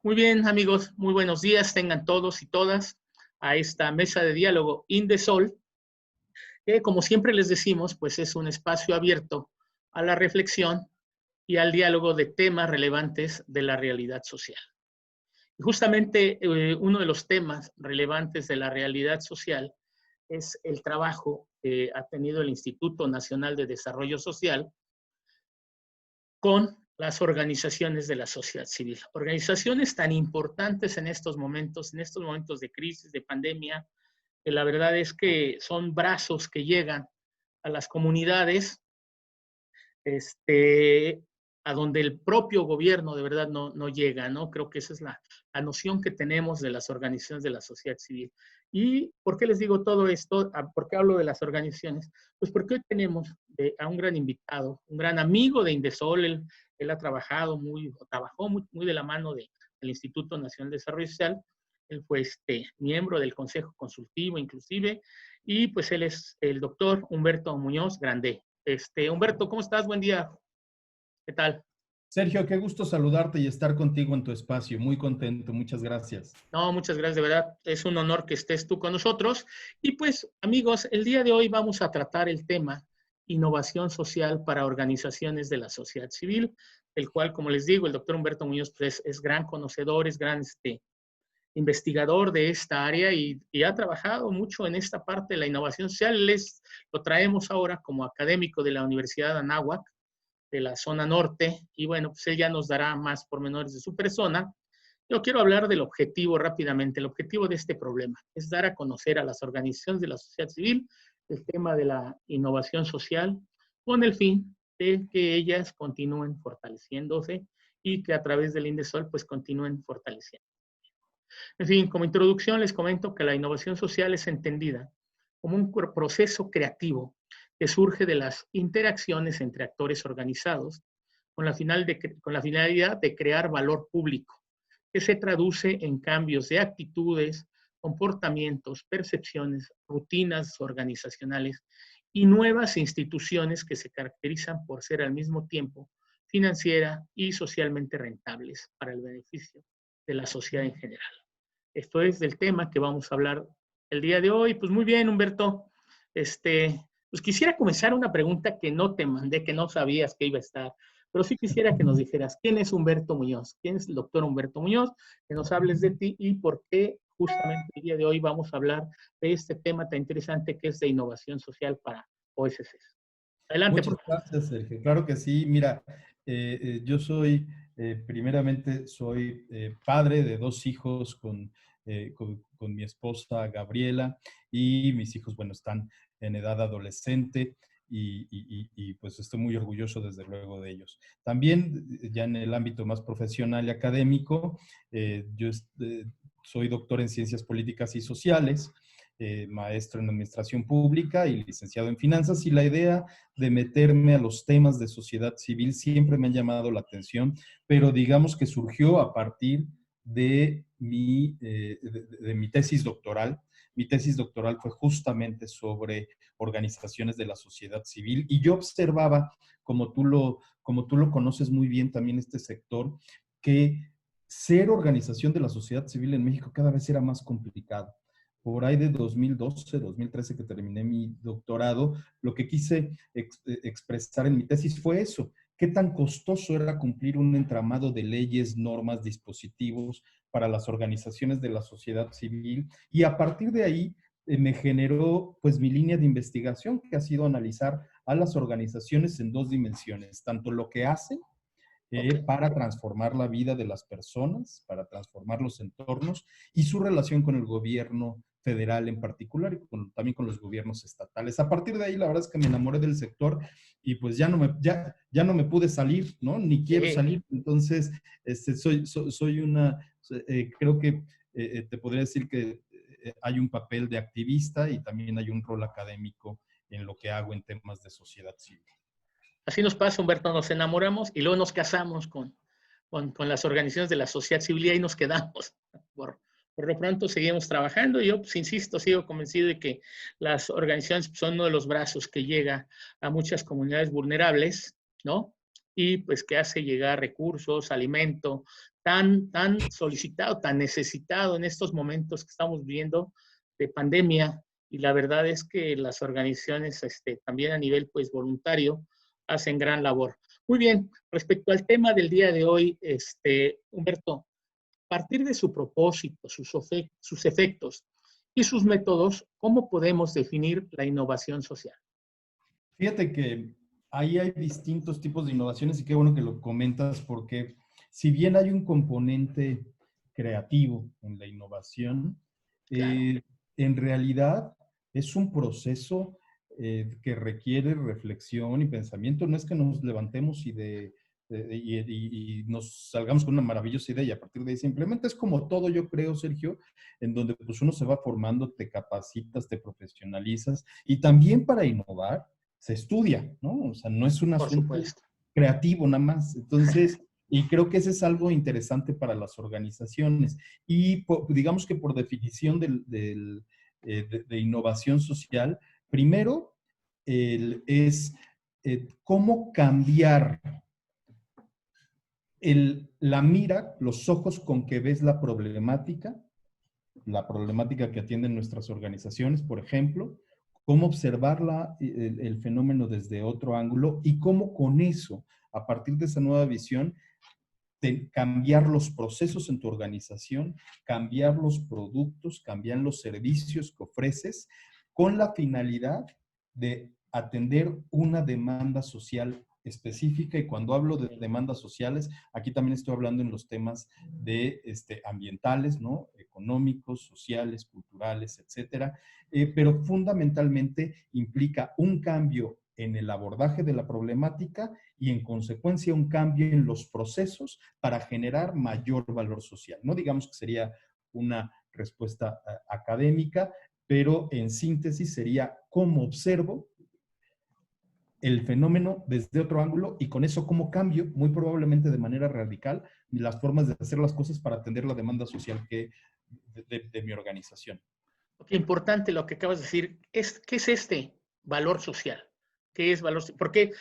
Muy bien, amigos, muy buenos días tengan todos y todas a esta mesa de diálogo Indesol, que como siempre les decimos, pues es un espacio abierto a la reflexión y al diálogo de temas relevantes de la realidad social. Y justamente uno de los temas relevantes de la realidad social es el trabajo que ha tenido el Instituto Nacional de Desarrollo Social con las organizaciones de la sociedad civil. Organizaciones tan importantes en estos momentos de crisis, de pandemia, que la verdad es que son brazos que llegan a las comunidades, a donde el propio gobierno de verdad no llega, ¿no? Creo que esa es la noción que tenemos de las organizaciones de la sociedad civil. ¿Y por qué les digo todo esto? ¿Por qué hablo de las organizaciones? Pues porque hoy tenemos a un gran invitado, un gran amigo de Indesol. Él ha trabajado trabajó muy de la mano del Instituto Nacional de Desarrollo Social. Él fue miembro del Consejo Consultivo inclusive, y pues él es el doctor Humberto Muñoz Grandé. Humberto, ¿cómo estás? Buen día. ¿Qué tal? Sergio, qué gusto saludarte y estar contigo en tu espacio. Muy contento, muchas gracias. No, muchas gracias, de verdad. Es un honor que estés tú con nosotros. Y pues, amigos, el día de hoy vamos a tratar el tema innovación social para organizaciones de la sociedad civil, el cual, como les digo, el doctor Humberto Muñoz pues, es gran conocedor, es gran investigador de esta área y ha trabajado mucho en esta parte de la innovación social. Lo traemos ahora como académico de la Universidad de Anáhuac, de la zona norte, y bueno, pues él ya nos dará más pormenores de su persona. Yo quiero hablar del objetivo rápidamente. El objetivo de este problema es dar a conocer a las organizaciones de la sociedad civil el tema de la innovación social con el fin de que ellas continúen fortaleciéndose y que a través del Indesol pues continúen fortaleciendo. En fin, como introducción les comento que la innovación social es entendida como un proceso creativo que surge de las interacciones entre actores organizados con la finalidad de crear valor público, que se traduce en cambios de actitudes, comportamientos, percepciones, rutinas organizacionales y nuevas instituciones que se caracterizan por ser al mismo tiempo financiera y socialmente rentables para el beneficio de la sociedad en general. Esto es del tema que vamos a hablar el día de hoy. Pues muy bien, Humberto. Pues quisiera comenzar una pregunta que no te mandé, que no sabías que iba a estar, pero sí quisiera que nos dijeras, ¿quién es Humberto Muñoz? ¿Quién es el doctor Humberto Muñoz? Que nos hables de ti y por qué justamente el día de hoy vamos a hablar de este tema tan interesante que es de innovación social para OSCs. Adelante, Muchas por favor. gracias, Sergio. Claro que sí. Mira, yo soy, primeramente, soy padre de dos hijos con mi esposa Gabriela y mis hijos, bueno, están en edad adolescente y pues estoy muy orgulloso desde luego de ellos. También, ya en el ámbito más profesional y académico, yo soy doctor en ciencias políticas y sociales, maestro en administración pública y licenciado en finanzas, y la idea de meterme a los temas de sociedad civil siempre me han llamado la atención, pero digamos que surgió a partir de mi tesis doctoral. Mi tesis doctoral fue justamente sobre organizaciones de la sociedad civil y yo observaba, como tú lo conoces muy bien también este sector, que ser organización de la sociedad civil en México cada vez era más complicado. Por ahí de 2012, 2013 que terminé mi doctorado, lo que quise expresar en mi tesis fue eso: qué tan costoso era cumplir un entramado de leyes, normas, dispositivos para las organizaciones de la sociedad civil. Y a partir de ahí me generó pues mi línea de investigación, que ha sido analizar a las organizaciones en dos dimensiones: tanto lo que hacen Ok. para transformar la vida de las personas, para transformar los entornos, y su relación con el gobierno federal en particular y también con los gobiernos estatales. A partir de ahí, la verdad es que me enamoré del sector y pues ya no me pude salir, ¿no? Ni quiero Sí. salir. Entonces, soy una, creo que te podría decir que hay un papel de activista y también hay un rol académico en lo que hago en temas de sociedad civil. Así nos pasa, Humberto, nos enamoramos y luego nos casamos con las organizaciones de la sociedad civil y ahí nos quedamos. Por lo pronto seguimos trabajando y yo, pues, insisto, sigo convencido de que las organizaciones son uno de los brazos que llega a muchas comunidades vulnerables, ¿no? y pues que hace llegar recursos, alimento, tan solicitado, tan necesitado en estos momentos que estamos viviendo de pandemia. Y la verdad es que las organizaciones, también a nivel pues voluntario, hacen gran labor. Muy bien, respecto al tema del día de hoy, Humberto, a partir de su propósito, sus efectos y sus métodos, ¿cómo podemos definir la innovación social? Fíjate que ahí hay distintos tipos de innovaciones y qué bueno que lo comentas porque si bien hay un componente creativo en la innovación, Claro, eh, en realidad es un proceso que requiere reflexión y pensamiento. No es que nos levantemos y nos salgamos con una maravillosa idea y a partir de ahí simplemente es como todo, yo creo, Sergio, en donde pues uno se va formando, te capacitas, te profesionalizas y también para innovar se estudia, ¿no? O sea, no es un por asunto supuesto. creativo nada más. Entonces, y creo que ese es algo interesante para las organizaciones. Y digamos que por definición de innovación social, primero es cómo cambiar la mira, los ojos con que ves la problemática que atienden nuestras organizaciones, por ejemplo, cómo observar el fenómeno desde otro ángulo y cómo con eso, a partir de esa nueva visión, cambiar los procesos en tu organización, cambiar los productos, cambiar los servicios que ofreces con la finalidad de atender una demanda social específica. Y cuando hablo de demandas sociales, aquí también estoy hablando en los temas de ambientales, ¿no? Económicos, sociales, culturales, etcétera. Pero fundamentalmente implica un cambio en el abordaje de la problemática y en consecuencia un cambio en los procesos para generar mayor valor social. No digamos que sería una respuesta académica, pero en síntesis sería cómo observo el fenómeno desde otro ángulo y con eso cómo cambio, muy probablemente de manera radical, las formas de hacer las cosas para atender la demanda social de mi organización. Qué importante lo que acabas de decir. ¿Qué es este valor social? ¿Qué es valor social? Porque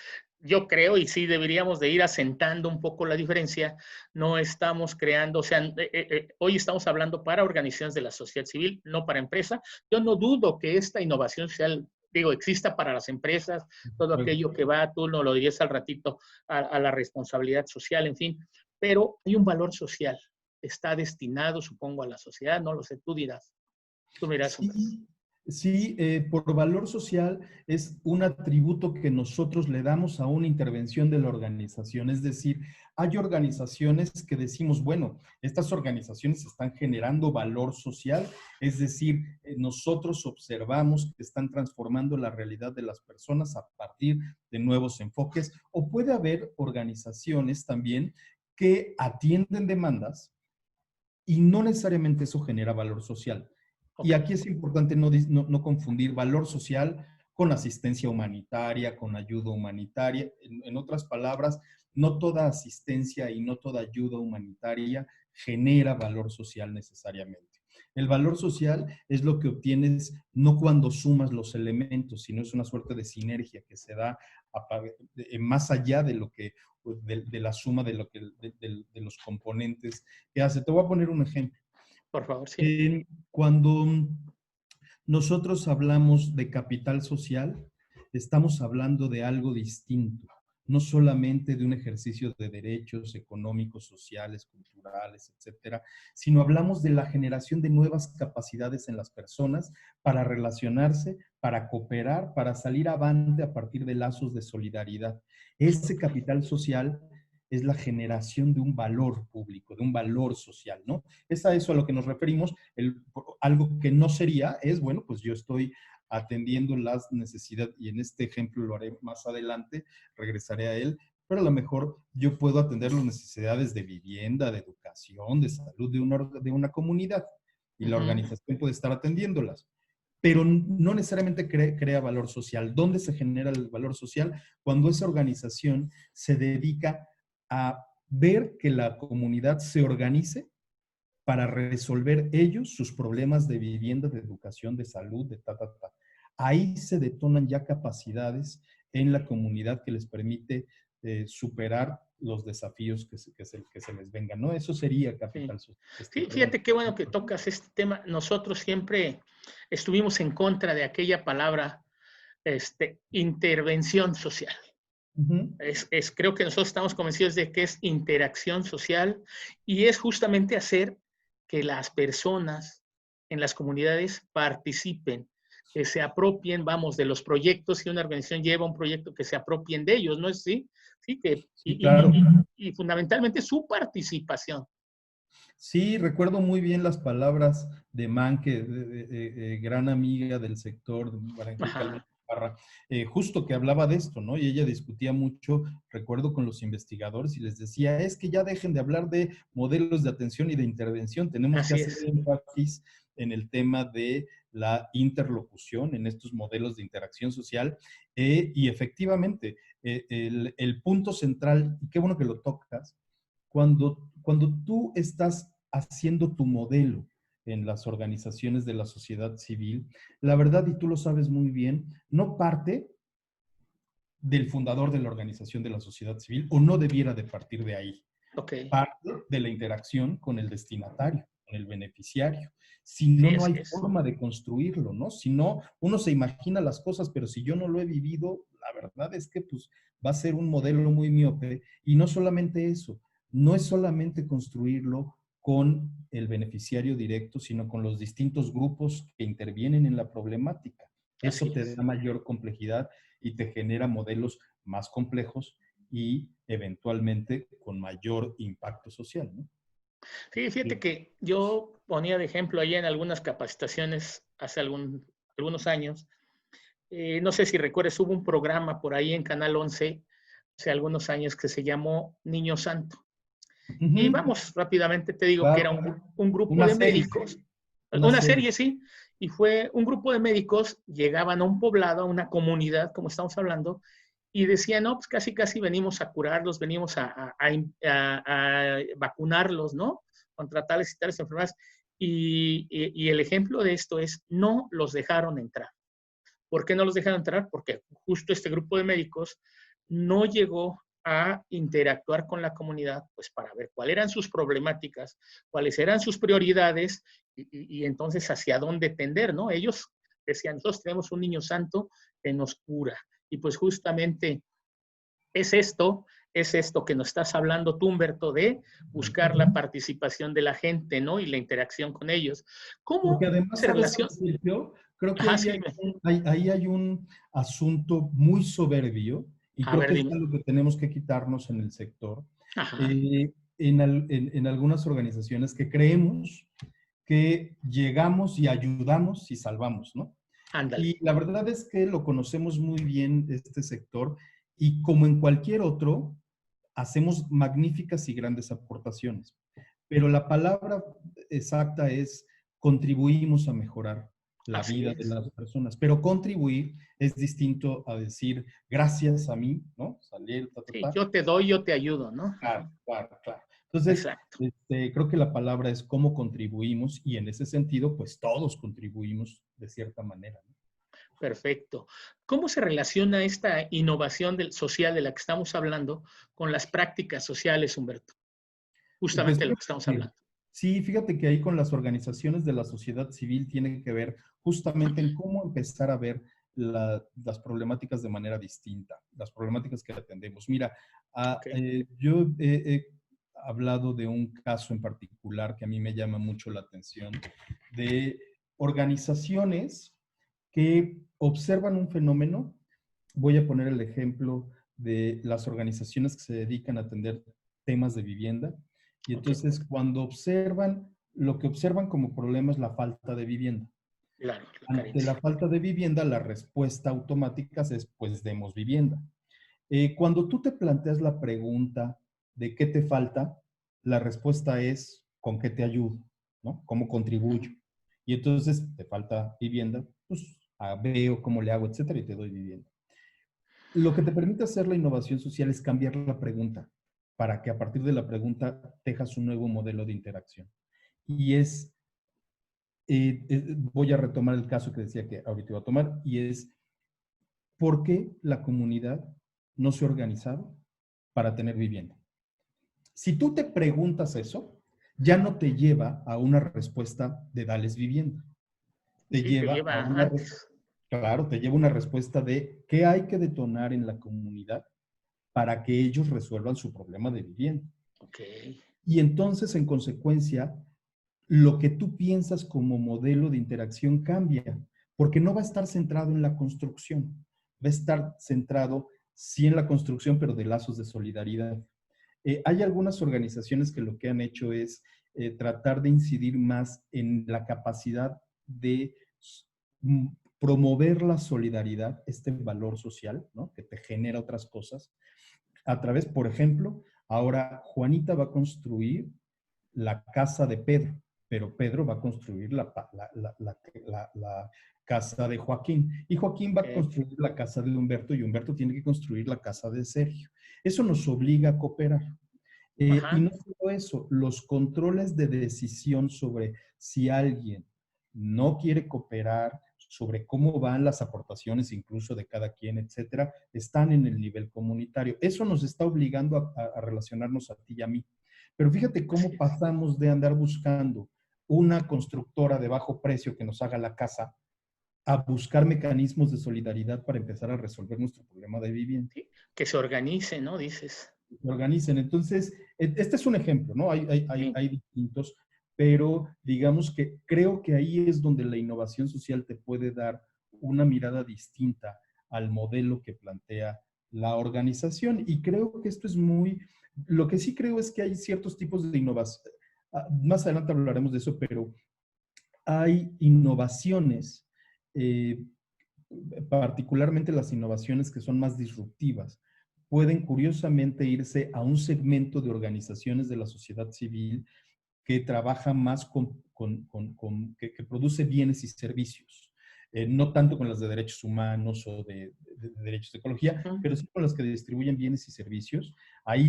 yo creo, y sí deberíamos de ir asentando un poco la diferencia, no estamos creando, o sea, hoy estamos hablando para organizaciones de la sociedad civil, no para empresas. Yo no dudo que esta innovación social, digo, exista para las empresas, todo aquello que va, tú no lo dirías al ratito, a la responsabilidad social, en fin, pero hay un valor social, está destinado, supongo, a la sociedad, no lo sé, tú dirás. Tú miras, Humberto. Sí, sí, por valor social es un atributo que nosotros le damos a una intervención de la organización. Es decir, hay organizaciones que decimos, bueno, estas organizaciones están generando valor social, es decir, nosotros observamos que están transformando la realidad de las personas a partir de nuevos enfoques, o puede haber organizaciones también que atienden demandas y no necesariamente eso genera valor social. Y Ok, aquí es importante no confundir valor social con asistencia humanitaria, con ayuda humanitaria. En otras palabras, no toda asistencia y no toda ayuda humanitaria genera valor social necesariamente. El valor social es lo que obtienes no cuando sumas los elementos, sino es una suerte de sinergia que se da más allá de lo que de la suma de los componentes que hace. Te voy a poner un ejemplo. por favor, sí. Cuando nosotros hablamos de capital social, estamos hablando de algo distinto, no solamente de un ejercicio de derechos económicos, sociales, culturales, etcétera, sino hablamos de la generación de nuevas capacidades en las personas para relacionarse, para cooperar, para salir avante a partir de lazos de solidaridad. Ese Ok, capital social es la generación de un valor público, de un valor social, ¿no? Es a eso a lo que nos referimos. Algo que no sería es, bueno, pues yo estoy atendiendo las necesidades, y en este ejemplo lo haré más adelante, regresaré a él, pero a lo mejor yo puedo atender las necesidades de vivienda, de educación, de salud de una comunidad, y la ujú, organización puede estar atendiéndolas. Pero no necesariamente crea valor social. ¿Dónde se genera el valor social? Cuando esa organización se dedica a ver que la comunidad se organice para resolver ellos sus problemas de vivienda, de educación, de salud, de ta. Ahí se detonan ya capacidades en la comunidad que les permite superar los desafíos que se les vengan, ¿no? Eso sería Sí. capital Sí, estructural. fíjate qué bueno que tocas este tema. Nosotros siempre estuvimos en contra de aquella palabra, intervención social. Ujú. Creo que nosotros estamos convencidos de que es interacción social y es justamente hacer que las personas en las comunidades participen, que se apropien, vamos, de los proyectos. Si una organización lleva un proyecto, que se apropien de ellos, ¿no es así? Sí, Sí, claro. y fundamentalmente su participación. Sí, recuerdo muy bien las palabras de Man, que gran amiga del sector, María Angélica Luna Ajá, Parra, justo que hablaba de esto, ¿no? Y ella discutía mucho, recuerdo, con los investigadores y les decía, es que ya dejen de hablar de modelos de atención y de intervención, tenemos que así hacer es, énfasis en el tema de la interlocución, en estos modelos de interacción social, y efectivamente, el punto central, y qué bueno que lo tocas, cuando tú estás haciendo tu modelo en las organizaciones de la sociedad civil, la verdad, y tú lo sabes muy bien, no parte del fundador de la organización de la sociedad civil o no debiera de partir de ahí. ok, Parte de la interacción con el destinatario, con el beneficiario. Si no, sí, no así hay es, forma de construirlo, ¿no? Si no, uno se imagina las cosas, pero si yo no lo he vivido, la verdad es que pues va a ser un modelo muy miope. Y no solamente eso, no es solamente construirlo con el beneficiario directo, sino con los distintos grupos que intervienen en la problemática. así Eso te es. da mayor complejidad y te genera modelos más complejos y eventualmente con mayor impacto social, ¿no? Sí, fíjate Sí. que yo ponía de ejemplo allá en algunas capacitaciones hace algunos años. No sé si recuerdes, hubo un programa por ahí en Canal 11 hace algunos años que se llamó Niño Santo. Y Ujú, vamos, rápidamente te digo que era claro, un grupo una de serie, médicos, una una serie. serie, sí, y fue un grupo de médicos, llegaban a un poblado, a una comunidad, como estamos hablando, y decían, no, pues casi, casi venimos a curarlos, venimos a vacunarlos, ¿no? Contra tales y tales enfermedades. Y el ejemplo de esto es, no los dejaron entrar. ¿Por qué no los dejaron entrar? Porque justo este grupo de médicos no llegó a interactuar con la comunidad, pues para ver cuáles eran sus problemáticas, cuáles eran sus prioridades y entonces hacia dónde tender, ¿no? Ellos decían, nosotros tenemos un niño santo que nos cura. Y pues justamente es esto que nos estás hablando tú, Humberto, de buscar la participación de la gente, ¿no? Y la interacción con ellos. Porque ¿Cómo además, se ¿sabes relaciona? qué, Sergio? Creo que Ajá, sí, dime. ahí hay un asunto muy soberbio y A creo ver, que es dime. algo que tenemos que quitarnos en el sector, Ajá, en algunas organizaciones que creemos que llegamos y ayudamos y salvamos, ¿no? ándale. Y la verdad es que lo conocemos muy bien este sector y como en cualquier otro, hacemos magníficas y grandes aportaciones. Pero la palabra exacta es contribuimos a mejorar la Así vida de es. las personas. Pero contribuir es distinto a decir gracias a mí, ¿no? Salir, ta, ta, Sí, ta. yo te doy, yo te ayudo, ¿no? Claro, claro, claro. Entonces, Exacto. creo que la palabra es cómo contribuimos y en ese sentido, pues todos contribuimos de cierta manera, ¿no? Perfecto. ¿Cómo se relaciona esta innovación social de la que estamos hablando con las prácticas sociales, Humberto? Pues Justamente de lo fíjate que estamos que, hablando. sí, fíjate que ahí con las organizaciones de la sociedad civil tienen que ver justamente en cómo empezar a ver las problemáticas de manera distinta, las problemáticas que atendemos. Mira, Ok, yo he hablado de un caso en particular que a mí me llama mucho la atención, de organizaciones que observan un fenómeno. Voy a poner el ejemplo de las organizaciones que se dedican a atender temas de vivienda. Y ok. entonces cuando observan, lo que observan como problema es la falta de vivienda. Claro, la Ante la carencia. falta de vivienda, la respuesta automática es, pues, demos vivienda. Cuando tú te planteas la pregunta de qué te falta, la respuesta es, ¿con qué te ayudo? ¿No? ¿Cómo contribuyo? Y entonces, te falta vivienda, pues veo cómo le hago, etcétera, y te doy vivienda. Lo que te permite hacer la innovación social es cambiar la pregunta para que a partir de la pregunta tejas un nuevo modelo de interacción. Y voy a retomar el caso que decía que ahorita iba a tomar, y es, ¿por qué la comunidad no se ha organizado para tener vivienda. Si tú te preguntas eso, ya no te lleva a una respuesta de dales vivienda. Te Sí, te lleva a lleva una, antes. claro, te lleva una respuesta de qué hay que detonar en la comunidad para que ellos resuelvan su problema de vivienda. Ok. Y entonces, en consecuencia, lo que tú piensas como modelo de interacción cambia, porque no va a estar centrado en la construcción, va a estar centrado sí en la construcción, pero de lazos de solidaridad. Hay algunas organizaciones que lo que han hecho es tratar de incidir más en la capacidad de mm, promover la solidaridad, este valor social, ¿no? Que te genera otras cosas, a través, por ejemplo, ahora Juanita va a construir la casa de Pedro, pero Pedro va a construir la casa de Joaquín, y Joaquín va a Okay. construir la casa de Humberto, y Humberto tiene que construir la casa de Sergio. Eso nos obliga a cooperar. Y Ajá. no solo eso, los controles de decisión sobre si alguien no quiere cooperar, sobre cómo van las aportaciones incluso de cada quien, etcétera, están en el nivel comunitario. Eso nos está obligando a relacionarnos a ti y a mí. Pero fíjate Así cómo es. pasamos de andar buscando una constructora de bajo precio que nos haga la casa a buscar mecanismos de solidaridad para empezar a resolver nuestro problema de vivienda. Sí. Que se organice, ¿no? Dices. Organicen. Entonces, este es un ejemplo, ¿no? Sí. Hay distintos, pero digamos que creo que ahí es donde la innovación social te puede dar una mirada distinta al modelo que plantea la organización. Y creo que esto es muy, lo que sí creo es que hay ciertos tipos de innovación. Más adelante hablaremos de eso, pero hay innovaciones, eh, particularmente las innovaciones que son más disruptivas, pueden curiosamente irse a un segmento de organizaciones de la sociedad civil que trabaja más que produce bienes y servicios. No tanto con las de derechos humanos o de derechos de ecología, Ujú. pero sí con las que distribuyen bienes y servicios. Ahí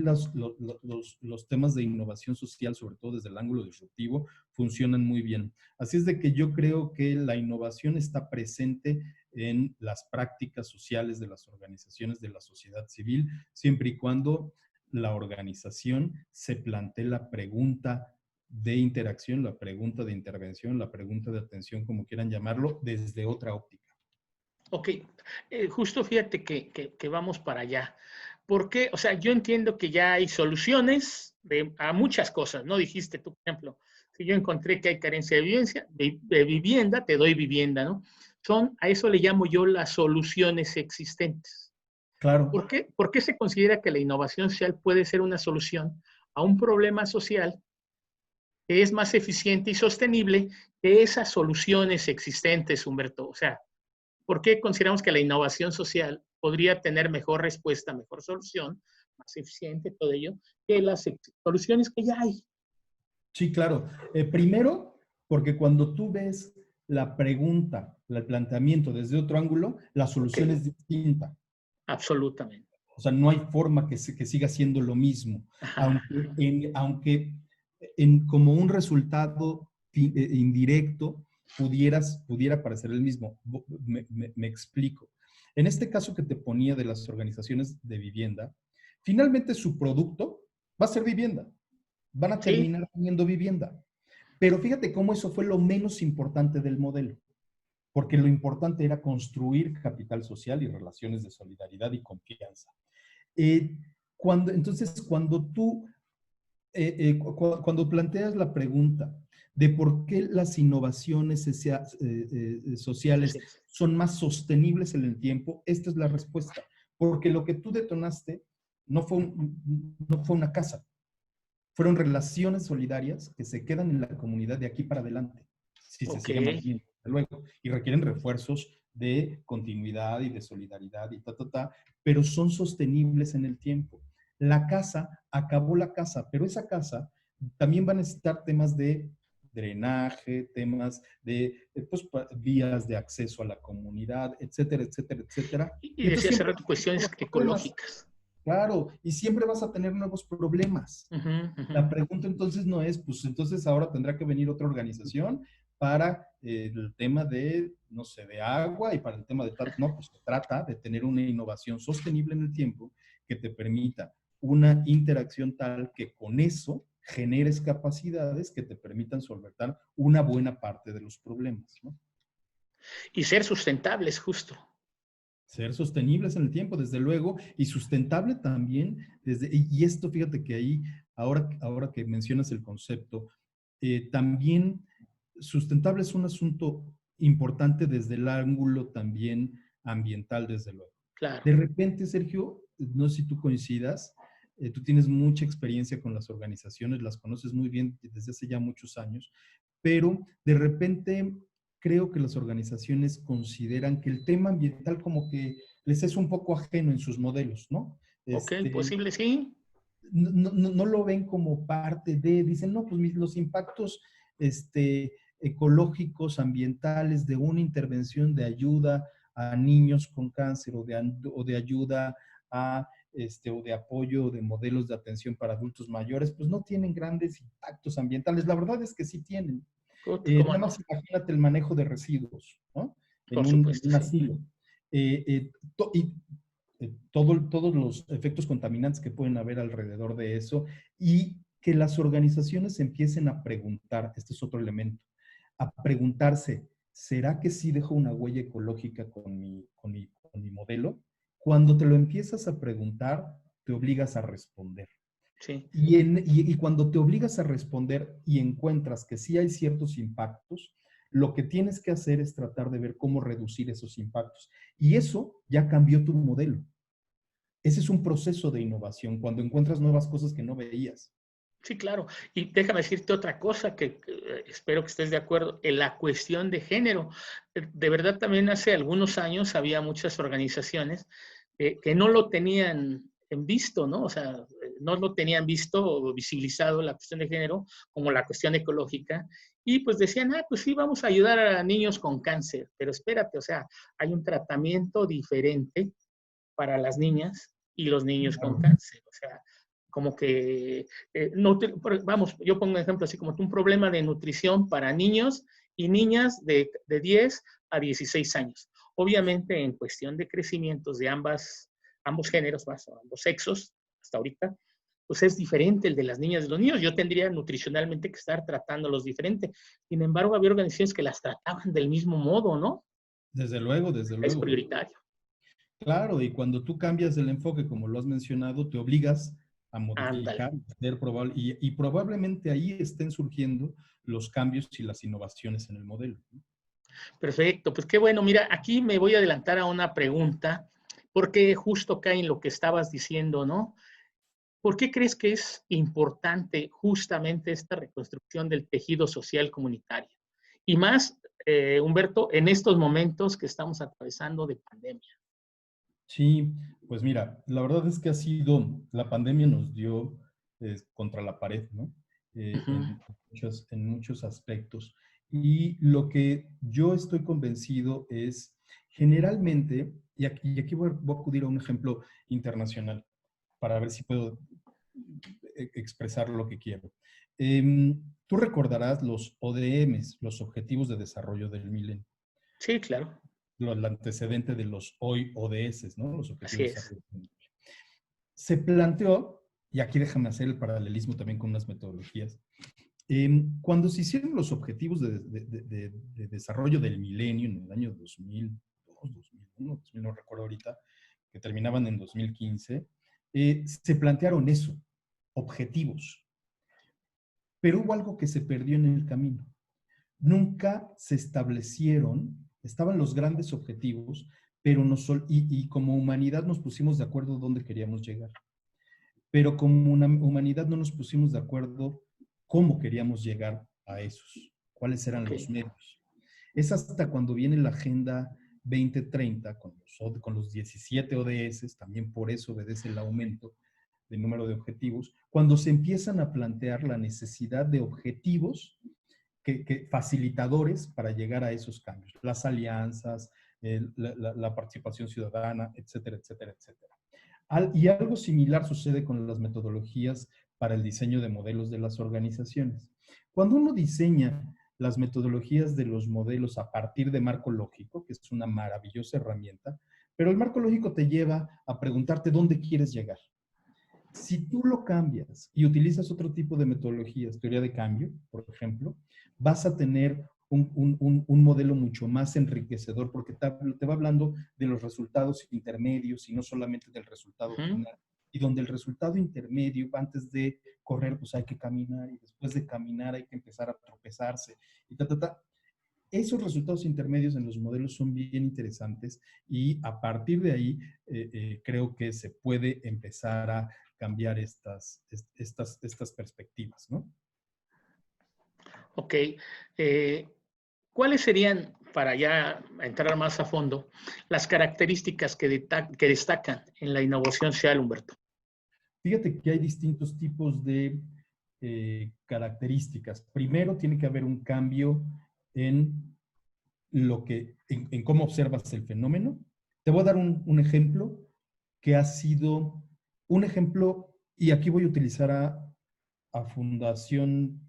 los temas de innovación social, sobre todo desde el ángulo disruptivo, funcionan muy bien. Así es de que yo creo que la innovación está presente en las prácticas sociales de las organizaciones de la sociedad civil, siempre y cuando la organización se plantee la pregunta de interacción, la pregunta de intervención, la pregunta de atención, como quieran llamarlo, desde otra óptica. Ok, justo fíjate que vamos para allá. ¿Por qué? O sea, yo entiendo que ya hay soluciones a muchas cosas, ¿no? Dijiste tú, por ejemplo, si yo encontré que hay carencia de vivienda, te doy vivienda, ¿no? A eso le llamo yo las soluciones existentes. Claro, ¿Por qué se considera que la innovación social puede ser una solución a un problema social que es más eficiente y sostenible que esas soluciones existentes, Humberto? O sea, ¿por qué consideramos que la innovación social podría tener mejor respuesta, mejor solución, más eficiente, todo ello, que las soluciones que ya hay? sí, claro. Primero, porque cuando tú ves la pregunta, el planteamiento desde otro ángulo, la Ok, solución es distinta. absolutamente. O sea, no hay forma que siga siendo lo mismo, Ajá, aunque como un resultado indirecto pudiera parecer el mismo. Me explico. En este caso que te ponía de las organizaciones de vivienda, finalmente su producto va a ser vivienda. Van a sí, terminar teniendo vivienda. Pero fíjate cómo eso fue lo menos importante del modelo, porque lo importante era construir capital social y relaciones de solidaridad y confianza. Eh, cuando tú, cuando planteas la pregunta de por qué las innovaciones sociales sociales. son más sostenibles en el tiempo, esta es la respuesta. Porque lo que tú detonaste no fue una casa, fueron relaciones solidarias que se quedan en la comunidad de aquí para adelante, si se Ok, sigue manteniendo, luego, y requieren refuerzos de continuidad y de solidaridad y pero son sostenibles en el tiempo. La casa, acabó la casa, pero esa casa también va a necesitar temas de drenaje, temas de pues, vías de acceso a la comunidad, etcétera, etcétera, etcétera. y Y entonces decía hace siempre rato cuestiones nuevos problemas, ecológicas. claro, y siempre vas a tener nuevos problemas. Uh -huh, uh -huh. La pregunta entonces no es, pues entonces ahora tendrá que venir otra organización para el tema de, no sé, de agua y para el tema de tal. No, pues se trata de tener una innovación sostenible en el tiempo que te permita una interacción tal que con eso generes capacidades que te permitan solventar una buena parte de los problemas, ¿no? Y ser sustentables, justo. Ser sostenibles en el tiempo, desde luego, y sustentable también, y esto, fíjate que ahí, ahora que mencionas el concepto, también sustentable es un asunto importante desde el ángulo también ambiental, desde luego. Claro. De repente, Sergio, no sé si tú coincidas, tú tienes mucha experiencia con las organizaciones, las conoces muy bien desde hace ya muchos años, pero de repente creo que las organizaciones consideran que el tema ambiental como que les es un poco ajeno en sus modelos, ¿no? Ok, posible, sí. No lo ven como parte de, dicen, no, pues los impactos ecológicos, ambientales de una intervención de ayuda a niños con cáncer o de ayuda a, o de apoyo de modelos de atención para adultos mayores, pues no tienen grandes impactos ambientales. La verdad es que sí tienen. ¿Cómo Nada no? más imagínate el manejo de residuos, ¿no? Por En supuesto, un sí. asilo. Y todos los efectos contaminantes que pueden haber alrededor de eso y que las organizaciones empiecen a preguntar, este es otro elemento, a preguntarse, ¿será que sí dejo una huella ecológica con mi modelo? Cuando te lo empiezas a preguntar, te obligas a responder. Sí. Y cuando te obligas a responder y encuentras que sí hay ciertos impactos, lo que tienes que hacer es tratar de ver cómo reducir esos impactos. Y eso ya cambió tu modelo. Ese es un proceso de innovación, cuando encuentras nuevas cosas que no veías. Sí, claro. Y déjame decirte otra cosa que espero que estés de acuerdo, en la cuestión de género. De verdad, también hace algunos años había muchas organizaciones que no lo tenían en visto, ¿no? O sea, no lo tenían visto o visibilizado la cuestión de género como la cuestión ecológica. Y pues decían, pues sí, vamos a ayudar a niños con cáncer. Pero espérate, o sea, hay un tratamiento diferente para las niñas y los niños con Claro. cáncer. O sea, como que, no vamos, yo pongo un ejemplo así como un problema de nutrición para niños y niñas de 10 a 16 años. Obviamente en cuestión de crecimientos de ambos géneros, más o ambos sexos, hasta ahorita, pues es diferente el de las niñas y los niños. Yo tendría nutricionalmente que estar tratándolos diferente. Sin embargo, había organizaciones que las trataban del mismo modo, ¿no? Desde luego, desde Es luego. prioritario. Claro, y cuando tú cambias el enfoque, como lo has mencionado, te obligas a Ándale. modificar, y probablemente ahí estén surgiendo los cambios y las innovaciones en el modelo. Perfecto, pues qué bueno. Mira, aquí me voy a adelantar a una pregunta, porque justo cae en lo que estabas diciendo, ¿no? ¿Por qué crees que es importante justamente esta reconstrucción del tejido social comunitario? Y más, Humberto, en estos momentos que estamos atravesando de pandemia. Sí, pues mira, la verdad es que la pandemia nos dio contra la pared, ¿no? Ujú. En muchos aspectos. Y lo que yo estoy convencido es, generalmente, y aquí voy a acudir a un ejemplo internacional para ver si puedo expresar lo que quiero. Tú recordarás los ODMs, los Objetivos de Desarrollo del Milenio, Sí, claro, el antecedente de los hoy ODS, ¿no? Los así Objetivos de es. Desarrollo del Milenio. Se planteó, y aquí déjame hacer el paralelismo también con unas metodologías, cuando se hicieron los objetivos de desarrollo del milenio en el año 2002, 2001, 2000, no recuerdo ahorita, que terminaban en 2015, se plantearon eso, objetivos. Pero hubo algo que se perdió en el camino. Nunca se establecieron, estaban los grandes objetivos, pero y como humanidad nos pusimos de acuerdo dónde queríamos llegar. Pero como una humanidad no nos pusimos de acuerdo cómo queríamos llegar a esos, cuáles eran Ok, los medios. Es hasta cuando viene la Agenda 2030 con los 17 ODS, también por eso obedece el aumento del número de objetivos, cuando se empiezan a plantear la necesidad de objetivos facilitadores para llegar a esos cambios, las alianzas, la participación ciudadana, etcétera, etcétera, etcétera. Y algo similar sucede con las metodologías para el diseño de modelos de las organizaciones. Cuando uno diseña las metodologías de los modelos a partir de marco lógico, que es una maravillosa herramienta, Pero el marco lógico te lleva a preguntarte dónde quieres llegar. Si tú lo cambias y utilizas otro tipo de metodologías, teoría de cambio, por ejemplo, vas a tener un modelo mucho más enriquecedor porque te va hablando de los resultados intermedios y no solamente del resultado final. Y donde el resultado intermedio, antes de correr, pues hay que caminar y después de caminar hay que empezar a tropezarse y Esos resultados intermedios en los modelos son bien interesantes y a partir de ahí creo que se puede empezar a cambiar estas perspectivas, ¿no? Ok. ¿Cuáles serían, para ya entrar más a fondo, las características que destacan en la innovación social, Humberto? Fíjate que hay distintos tipos de características. Primero, tiene que haber un cambio en en cómo observas el fenómeno. Te voy a dar un ejemplo que ha sido un ejemplo, y aquí voy a utilizar a Fundación,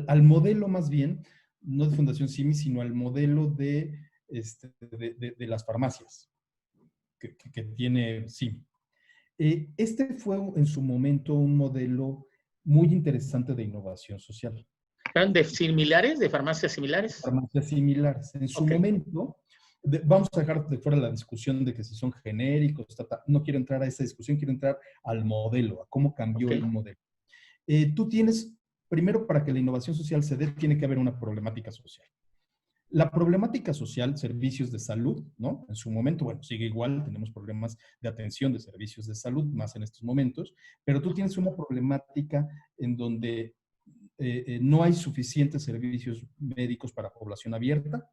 al modelo más bien, no de Fundación CIMI, sino al modelo de las farmacias que tiene CIMI. Este fue en su momento un modelo muy interesante de innovación social. ¿De similares, de farmacias similares? Farmacias similares. En su momento, vamos a dejar de fuera la discusión de que si son genéricos, no quiero entrar a esa discusión, quiero entrar al modelo, a cómo cambió el modelo. Tú tienes, primero para que la innovación social se dé, tiene que haber una problemática social. La problemática social, servicios de salud, ¿no? En su momento, bueno, sigue igual, tenemos problemas de atención de servicios de salud, más en estos momentos, pero tú tienes una problemática en donde no hay suficientes servicios médicos para población abierta,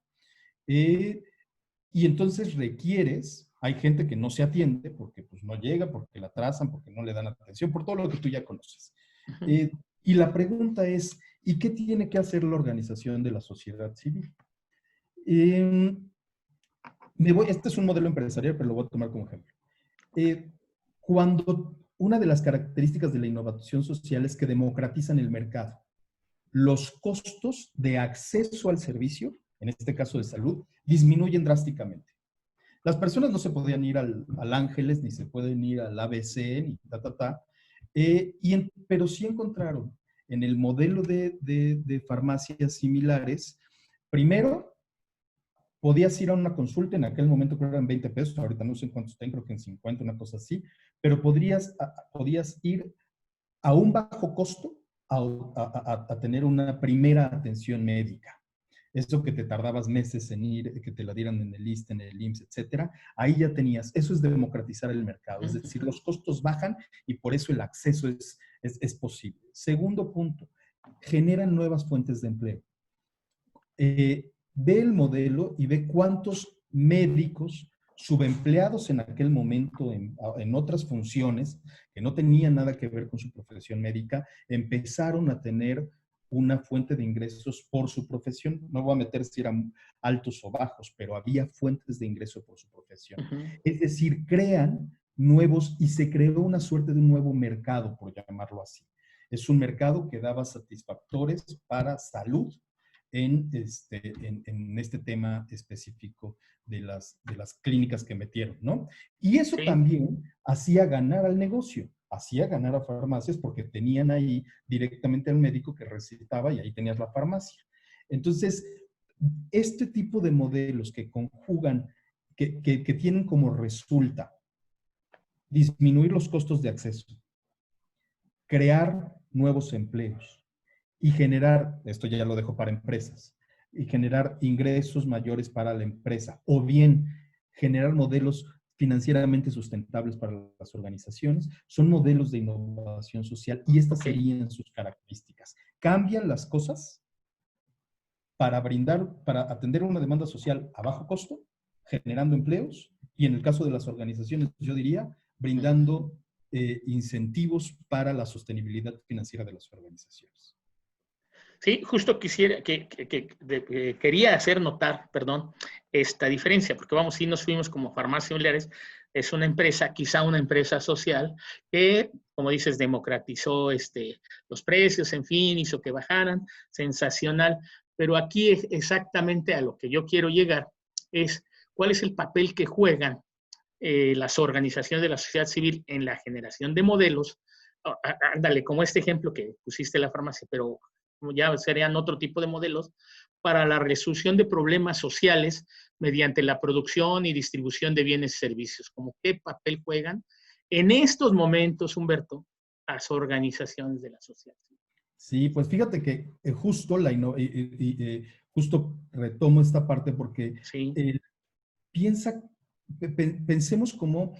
y entonces requieres, hay gente que no se atiende porque pues, no llega, porque la atrasan, porque no le dan atención, por todo lo que tú ya conoces. Y la pregunta es, ¿y qué tiene que hacer la organización de la sociedad civil? Este es un modelo empresarial, pero lo voy a tomar como ejemplo. Cuando una de las características de la innovación social es que democratizan el mercado, los costos de acceso al servicio, en este caso de salud, disminuyen drásticamente. Las personas no se podían ir al Ángeles, ni se pueden ir al ABC, ni pero sí encontraron en el modelo de farmacias similares, primero, podías ir a una consulta, en aquel momento creo que eran 20 pesos, ahorita no sé en cuánto estén, creo que en 50, una cosa así, pero podías ir a un bajo costo a tener una primera atención médica. Eso que te tardabas meses en ir, que te la dieran en el ISSSTE, en el IMSS, etcétera, ahí ya tenías, eso es democratizar el mercado, es decir, los costos bajan y por eso el acceso es posible. Segundo punto, generan nuevas fuentes de empleo. Ve el modelo y ve cuántos médicos subempleados en aquel momento en otras funciones que no tenían nada que ver con su profesión médica, empezaron a tener una fuente de ingresos por su profesión. No voy a meter si eran altos o bajos, pero había fuentes de ingreso por su profesión. Es decir, crean nuevos y se creó una suerte de un nuevo mercado, por llamarlo así. Es un mercado que daba satisfactores para salud, en este tema específico de las clínicas que metieron, ¿no? Y eso también hacía ganar al negocio, hacía ganar a farmacias porque tenían ahí directamente al médico que recetaba y ahí tenías la farmacia. Entonces, este tipo de modelos que conjugan, que tienen como resulta disminuir los costos de acceso, crear nuevos empleos, y generar, esto ya lo dejo para empresas, y generar ingresos mayores para la empresa, o bien generar modelos financieramente sustentables para las organizaciones, son modelos de innovación social y estas serían sus características. Cambian las cosas para atender una demanda social a bajo costo, generando empleos, y en el caso de las organizaciones, yo diría, brindando incentivos para la sostenibilidad financiera de las organizaciones. Sí, justo quería hacer notar, perdón, esta diferencia, porque vamos, sí nos fuimos como farmacias similares, es una empresa, quizá una empresa social, que, como dices, democratizó los precios, en fin, hizo que bajaran, sensacional, pero aquí es exactamente a lo que yo quiero llegar, es cuál es el papel que juegan las organizaciones de la sociedad civil en la generación de modelos. Ándale, como este ejemplo que pusiste la farmacia, pero ya serían otro tipo de modelos para la resolución de problemas sociales mediante la producción y distribución de bienes y servicios. ¿Cómo qué papel juegan en estos momentos, Humberto, las organizaciones de la sociedad civil? Sí, pues fíjate que justo retomo esta parte porque Sí. piensa, pensemos como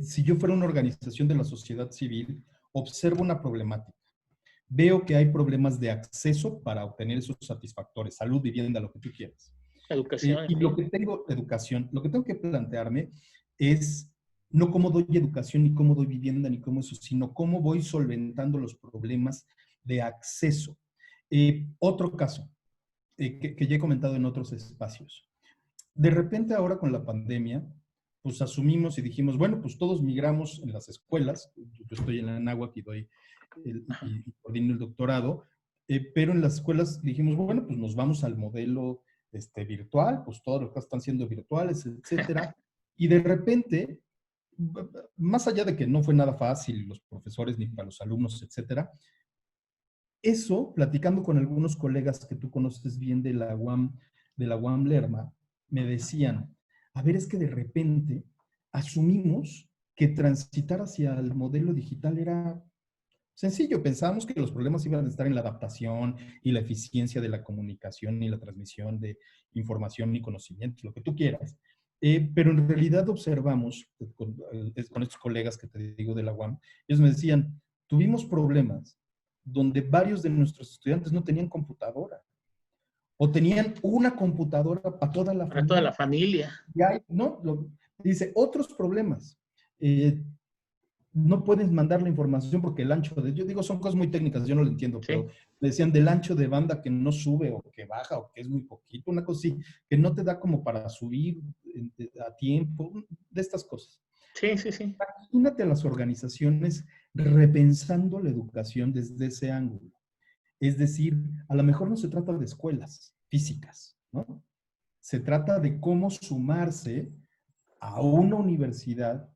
si yo fuera una organización de la sociedad civil, observo una problemática. Veo que hay problemas de acceso para obtener esos satisfactores, salud, vivienda, lo que tú quieras. Educación, Y sí. educación, lo que tengo que plantearme es no cómo doy educación, ni cómo doy vivienda, ni cómo eso, sino cómo voy solventando los problemas de acceso. Otro caso que ya he comentado en otros espacios. De repente ahora con la pandemia, pues asumimos y dijimos, bueno, pues todos migramos en las escuelas. Yo estoy en la Anáhuac y y coordino el doctorado, pero en las escuelas dijimos, bueno, pues nos vamos al modelo virtual, pues todas las cosas están siendo virtuales, etcétera. Y de repente, más allá de que no fue nada fácil los profesores ni para los alumnos, etcétera, eso, platicando con algunos colegas que tú conoces bien de la UAM Lerma, me decían, a ver, es que de repente asumimos que transitar hacia el modelo digital era sencillo. Pensábamos que los problemas iban a estar en la adaptación y la eficiencia de la comunicación y la transmisión de información y conocimientos, lo que tú quieras. Pero en realidad observamos con estos colegas que te digo de la UAM, ellos me decían, tuvimos problemas donde varios de nuestros estudiantes no tenían computadora o tenían una computadora para toda la Para toda la familia. familia. Y hay, ¿no? Dice, otros problemas. No puedes mandar la información porque el ancho de, yo digo, son cosas muy técnicas, yo no lo entiendo, Sí. pero me decían del ancho de banda que no sube o que baja o que es muy poquito, una cosa así, que no te da como para subir a tiempo, de estas cosas. Sí, sí, sí. Imagínate a las organizaciones repensando la educación desde ese ángulo. Es decir, a lo mejor no se trata de escuelas físicas, ¿no? Se trata de cómo sumarse a una universidad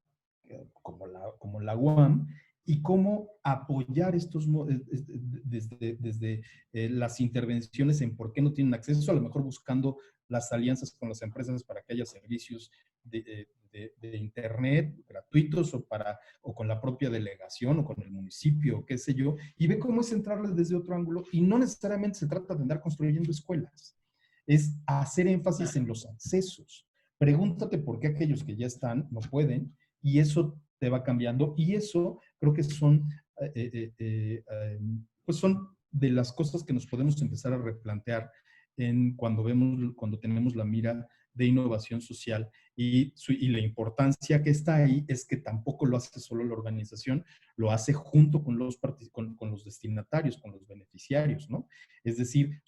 como la UAM y cómo apoyar desde las intervenciones en por qué no tienen acceso, a lo mejor buscando las alianzas con las empresas para que haya servicios de internet gratuitos o con la propia delegación o con el municipio, qué sé yo, y ve cómo es entrarles desde otro ángulo y no necesariamente se trata de andar construyendo escuelas, es hacer énfasis en los accesos. Pregúntate por qué aquellos que ya están no pueden y eso te va cambiando y eso creo que pues son de las cosas que nos podemos empezar a replantear cuando tenemos la mira de innovación social y la importancia que está ahí es que tampoco lo hace solo la organización, lo hace junto con los destinatarios, con los beneficiarios, ¿no? Es decir,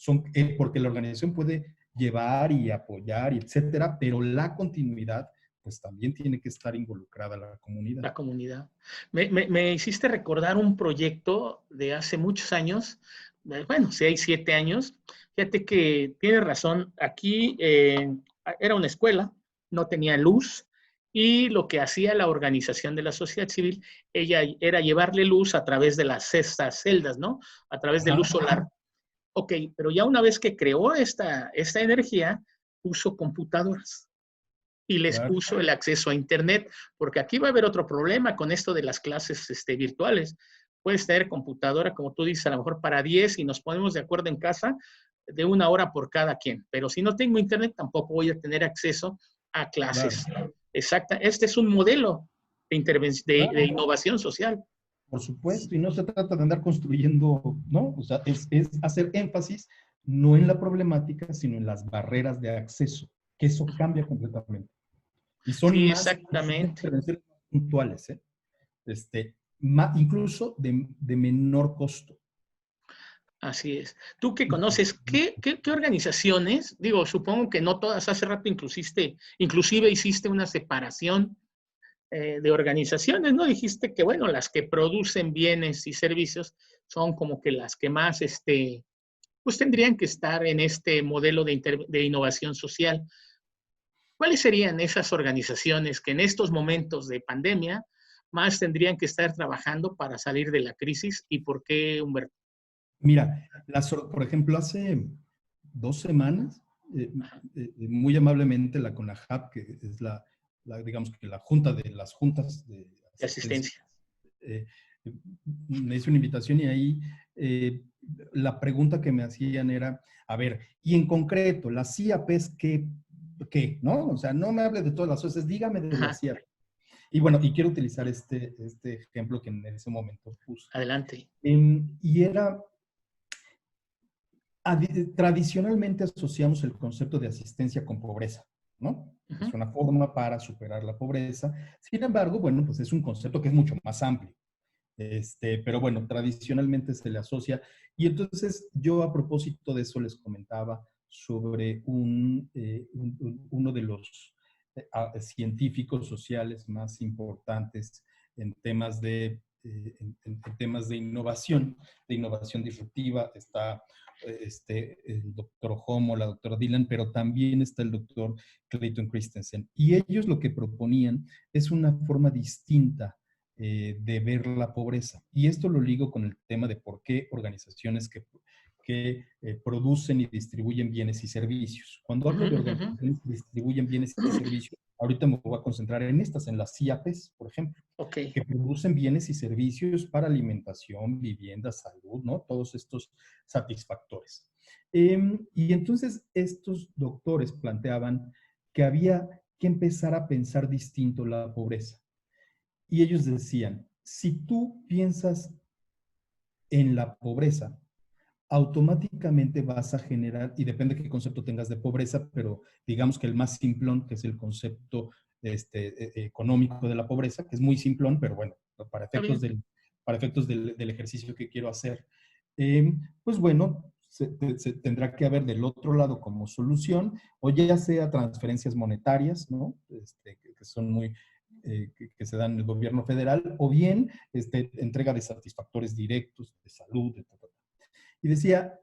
porque la organización puede llevar y apoyar, y etcétera, pero la continuidad pues también tiene que estar involucrada la comunidad. La comunidad. Me hiciste recordar un proyecto de hace muchos años, bueno, 6, 7 años. Fíjate que tienes razón, aquí era una escuela, no tenía luz, y lo que hacía la organización de la sociedad civil, ella era llevarle luz a través de las celdas, ¿no? A través de luz solar. Ok, pero ya una vez que creó esta energía, puso computadoras y les Claro. puso el acceso a Internet, porque aquí va a haber otro problema con esto de las clases virtuales. Puedes tener computadora, como tú dices, a lo mejor para 10 y nos ponemos de acuerdo en casa de 1 hora por cada quien. Pero si no tengo Internet, tampoco voy a tener acceso a clases. Claro. Exacta. Este es un modelo de innovación social. Por supuesto, y no se trata de andar construyendo, ¿no? O sea, es hacer énfasis no en la problemática, sino en las barreras de acceso, que eso cambia completamente. Y son sí, más intervenciones puntuales, ¿eh? Incluso de menor costo. Así es. Tú que conoces, ¿qué organizaciones? Digo, supongo que no todas, hace rato inclusive hiciste una separación de organizaciones, ¿no? Dijiste que, bueno, las que producen bienes y servicios son como que las que más, pues tendrían que estar en este modelo de innovación social. ¿cuáles serían esas organizaciones que en estos momentos de pandemia más tendrían que estar trabajando para salir de la crisis y por qué, Humberto? Mira, por ejemplo, hace 2 semanas, eh, muy amablemente la CONAHAP, que es digamos que la junta de las juntas de De asistencia, asistencia. eh, me hizo una invitación y ahí la pregunta que me hacían era, a ver, y en concreto, las CIAPs, ¿qué? ¿No? O sea, no me hable de todas las OCEs, dígame de las Ajá, CIAP. Y bueno, y quiero utilizar este ejemplo que en ese momento puse. adelante. Y era, tradicionalmente asociamos el concepto de asistencia con pobreza, ¿no? Es Ujú. una forma para superar la pobreza. Sin embargo, bueno, pues es un concepto que es mucho más amplio. Pero bueno, tradicionalmente se le asocia. Y entonces yo a propósito de eso les comentaba sobre uno de los científicos sociales más importantes en temas en temas de innovación disruptiva. Está el doctor Homo, la doctora Dylan, pero también está el doctor Clayton Christensen. Y ellos lo que proponían es una forma distinta de ver la pobreza. Y esto lo ligo con el tema de por qué organizaciones que producen y distribuyen bienes y servicios. Cuando Ujú, hablo de ujú. organizaciones que distribuyen bienes y servicios, ahorita me voy a concentrar en estas, en las CIAPs, por ejemplo, Ok, que producen bienes y servicios para alimentación, vivienda, salud, ¿no? Todos estos satisfactores. Y entonces estos doctores planteaban que había que empezar a pensar distinto la pobreza. Y ellos decían, si tú piensas en la pobreza, automáticamente vas a generar, y depende de qué concepto tengas de pobreza, pero digamos que el más simplón, que es el concepto económico de la pobreza, que es muy simplón, pero bueno, para está efectos bien. del ejercicio que quiero hacer, pues bueno, se tendrá que haber del otro lado como solución, o ya sea transferencias monetarias, ¿no? Que son que se dan en el gobierno federal, o bien entrega de satisfactores directos, de salud, etc. Y decía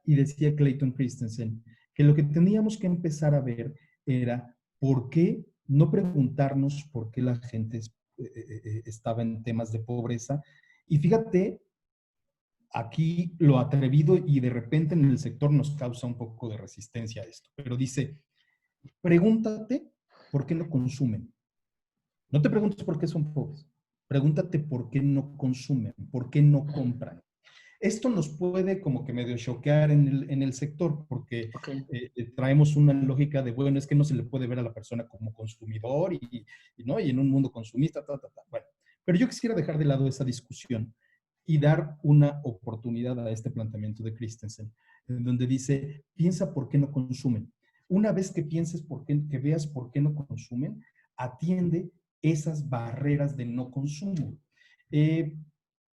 Clayton Christensen que lo que teníamos que empezar a ver era por qué no preguntarnos por qué la gente estaba en temas de pobreza. Y fíjate, aquí lo atrevido y de repente en el sector nos causa un poco de resistencia a esto, pero dice, pregúntate por qué no consumen. No te preguntes por qué son pobres. Pregúntate por qué no consumen, por qué no Ujú. compran. Esto nos puede como que medio choquear en el sector, porque Ok, traemos una lógica de, bueno, es que no se le puede ver a la persona como consumidor ¿no? Y en un mundo consumista, Bueno, pero yo quisiera dejar de lado esa discusión y dar una oportunidad a este planteamiento de Christensen, en donde dice, piensa por qué no consumen. Una vez que pienses que veas por qué no consumen, atiende esas barreras de no consumo. Eh,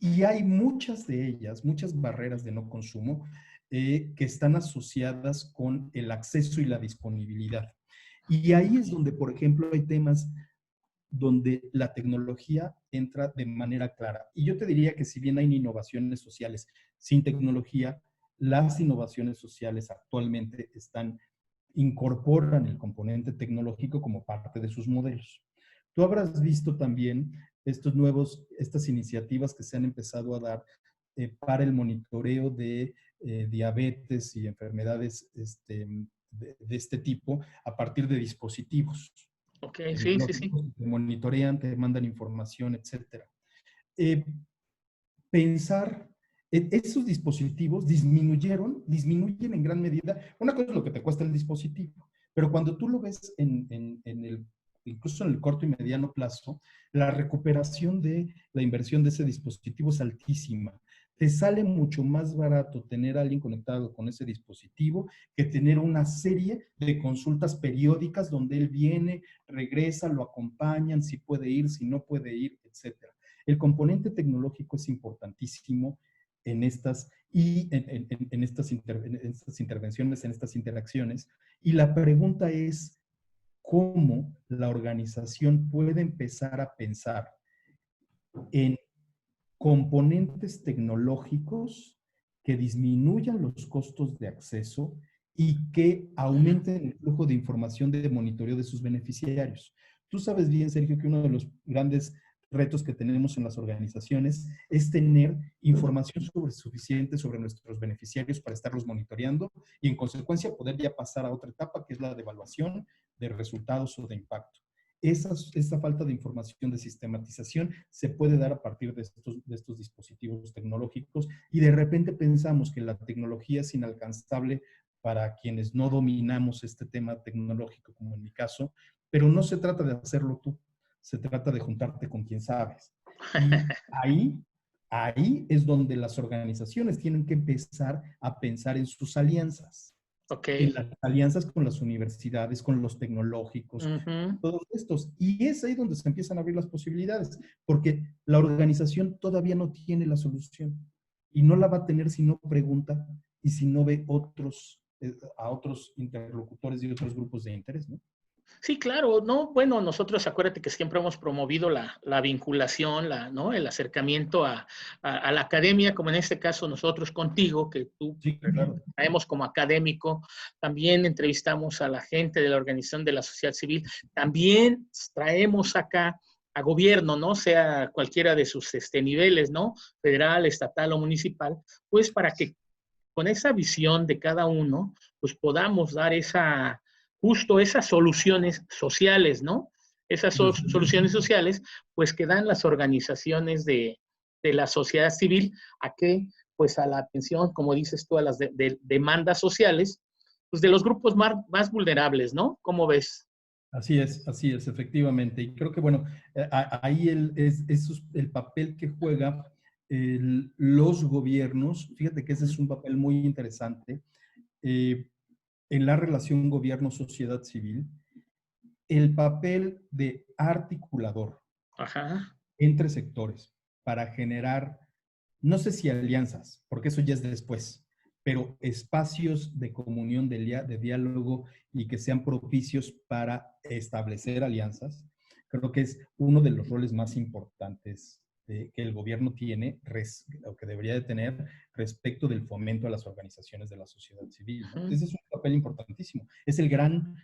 y hay muchas de ellas, muchas barreras de no consumo que están asociadas con el acceso y la disponibilidad. Y ahí es donde, por ejemplo, hay temas donde la tecnología entra de manera clara. Y yo te diría que si bien hay innovaciones sociales sin tecnología, las innovaciones sociales actualmente incorporan el componente tecnológico como parte de sus modelos. Tú habrás visto también estas iniciativas que se han empezado a dar para el monitoreo de diabetes y enfermedades de este tipo a partir de dispositivos ok, sí, sí, sí. tecnológicos que te monitorean, te mandan información, etcétera. Eh, Pensar en esos dispositivos disminuyen en gran medida. Una cosa es lo que te cuesta el dispositivo, pero cuando tú lo ves incluso en el corto y mediano plazo, la recuperación de la inversión de ese dispositivo es altísima. Te sale mucho más barato tener a alguien conectado con ese dispositivo que tener una serie de consultas periódicas donde él viene, regresa, lo acompañan, si puede ir, si no puede ir, etcétera. El componente tecnológico es importantísimo en estas intervenciones, en estas interacciones. Y la pregunta es, ¿cómo la organización puede empezar a pensar en componentes tecnológicos que disminuyan los costos de acceso y que aumenten el flujo de información de monitoreo de sus beneficiarios. Tú sabes bien, Sergio, que uno de los grandes retos que tenemos en las organizaciones es tener información suficiente sobre nuestros beneficiarios para estarlos monitoreando y en consecuencia poder ya pasar a otra etapa que es la de evaluación de resultados o de impacto. Esa falta de información, de sistematización, se puede dar a partir de estos dispositivos tecnológicos y de repente pensamos que la tecnología es inalcanzable para quienes no dominamos este tema tecnológico, como en mi caso, pero no se trata de hacerlo tú, se trata de juntarte con quien sabes. Y ahí es donde las organizaciones tienen que empezar a pensar en sus alianzas, Ok. en las alianzas con las universidades, con los tecnológicos, Ujú. todos estos. Y es ahí donde se empiezan a abrir las posibilidades, porque la organización todavía no tiene la solución y no la va a tener si no pregunta y si no ve a otros interlocutores y otros grupos de interés, ¿no? Sí, claro, no, bueno, nosotros acuérdate que siempre hemos promovido la vinculación, ¿no? El acercamiento a la academia, como en este caso nosotros contigo, que tú Sí, claro. traemos como académico, también entrevistamos a la gente de la organización de la sociedad civil, también traemos acá a gobierno, ¿no? Sea cualquiera de sus niveles, ¿no? Federal, estatal o municipal, pues para que con esa visión de cada uno, pues podamos dar justo esas soluciones sociales, ¿no? Esas soluciones sociales, pues que dan las organizaciones de la sociedad civil a que, pues a la atención, como dices tú, a las demandas sociales, pues de los grupos más vulnerables, ¿no? ¿Cómo ves? Así es, efectivamente. Y creo que, bueno, ahí es el papel que juega los gobiernos. Fíjate que ese es un papel muy interesante eh, en la relación gobierno-sociedad civil. El papel de articulador Ajá. entre sectores para generar, no sé si alianzas, porque eso ya es después, pero espacios de comunión, de diálogo y que sean propicios para establecer alianzas, creo que es uno de los roles más importantes que el gobierno tiene o que debería de tener respecto del fomento a las organizaciones de la sociedad civil, ¿no? Uh-huh. Ese es un papel importantísimo. Es el gran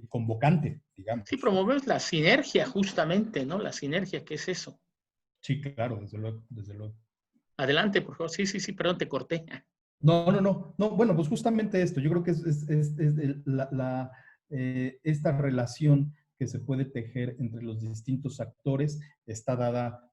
convocante, digamos. Sí, promovemos la sinergia, justamente, ¿no? La sinergia, ¿qué es eso? Sí, claro, desde luego, desde luego. Adelante, por favor. Sí, sí, sí, perdón, te corté. No, bueno, pues justamente esto, yo creo que esta relación que se puede tejer entre los distintos actores está dada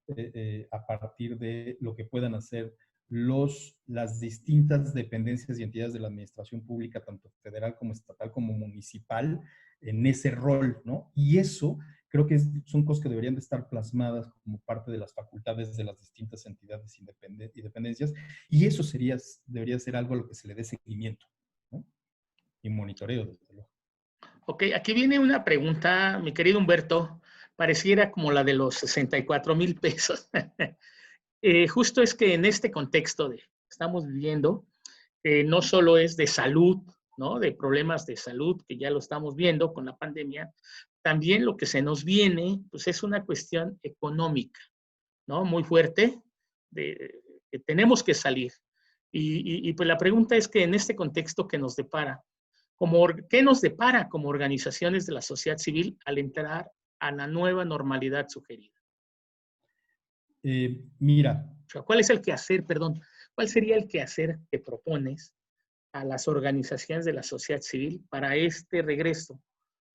a partir de lo que puedan hacer las distintas dependencias y entidades de la administración pública, tanto federal como estatal como municipal, en ese rol, ¿no? Y eso creo que son cosas que deberían de estar plasmadas como parte de las facultades de las distintas entidades y dependencias, y eso debería ser algo a lo que se le dé seguimiento, ¿no? Y monitoreo, desde luego. Ok, aquí viene una pregunta, mi querido Humberto, pareciera como la de los 64,000 pesos. Justo es que en este contexto que estamos viviendo, no solo es de salud, ¿no? De problemas de salud, que ya lo estamos viendo con la pandemia, también lo que se nos viene, pues es una cuestión económica, ¿no? Muy fuerte, que tenemos que salir. Pues la pregunta es que en este contexto que nos depara, ¿qué nos depara como organizaciones de la sociedad civil al entrar a la nueva normalidad sugerida? Mira. O sea, ¿cuál es el quehacer, perdón, cuál sería el quehacer que propones a las organizaciones de la sociedad civil para este regreso